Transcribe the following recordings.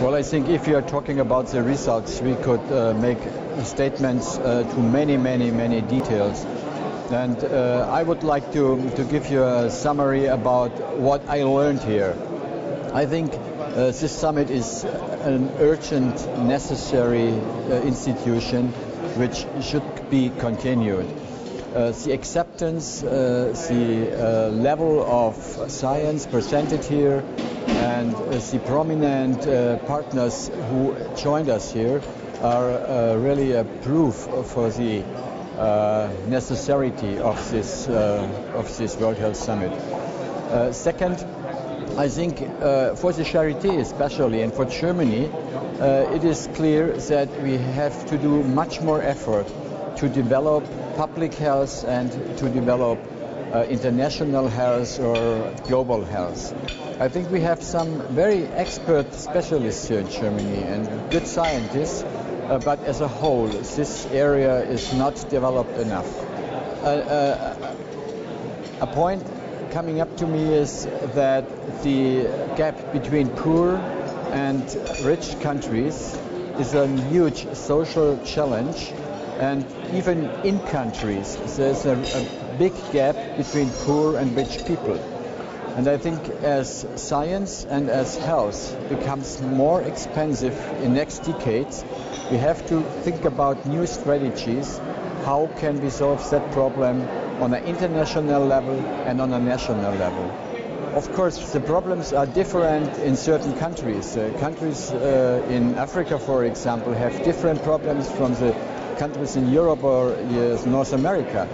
Well, I think if you are talking about the results, we could make statements to many details. And I would like to give you a summary about what I learned here. I think this summit is an urgent, necessary institution which should be continued. The acceptance, the level of science presented here, and the prominent partners who joined us here are really a proof for the necessity of this World Health Summit. Second, I think for the Charité especially and for Germany, it is clear that we have to do much more effort to develop public health and to develop international health or global health. I think we have some very expert specialists here in Germany and good scientists, but as a whole, this area is not developed enough. A point coming up to me is that the gap between poor and rich countries is a huge social challenge, and even in countries there's a big gap between poor and rich people. And I think as science and as health becomes more expensive in next decades, we have to think about new strategies. How can we solve that problem on an international level and on a national level? Of course, the problems are different in certain countries. Countries in Africa, for example, have different problems from the countries in Europe or North America.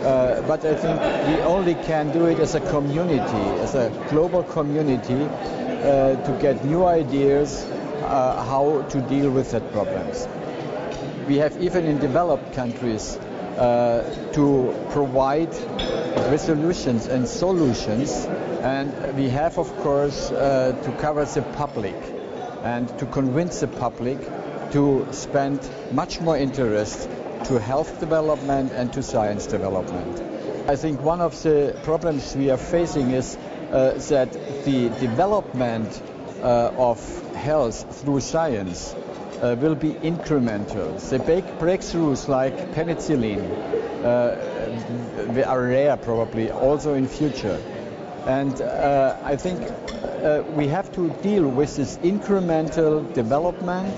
But I think we only can do it as a community, as a global community, to get new ideas how to deal with that problems. We have even in developed countries to provide resolutions and solutions, and we have of course to cover the public and to convince the public to spend much more interest to health development and to science development. I think one of the problems we are facing is that the development of health through science will be incremental. The big breakthroughs like penicillin are rare probably also in future. And I think we have to deal with this incremental development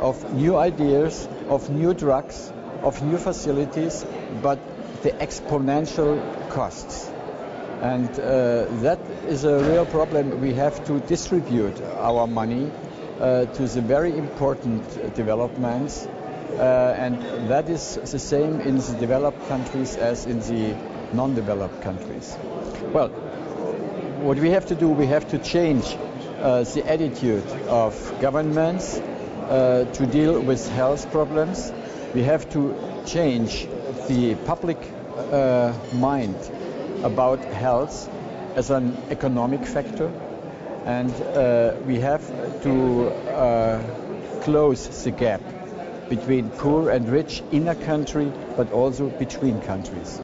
of new ideas, of new drugs, of new facilities, but the exponential costs. And that is a real problem. We have to distribute our money to the very important developments, and that is the same in the developed countries as in the non-developed countries. Well, what we have to do, we have to change the attitude of governments to deal with health problems. We have to change the public mind about health as an economic factor, and we have to close the gap between poor and rich in a country, but also between countries.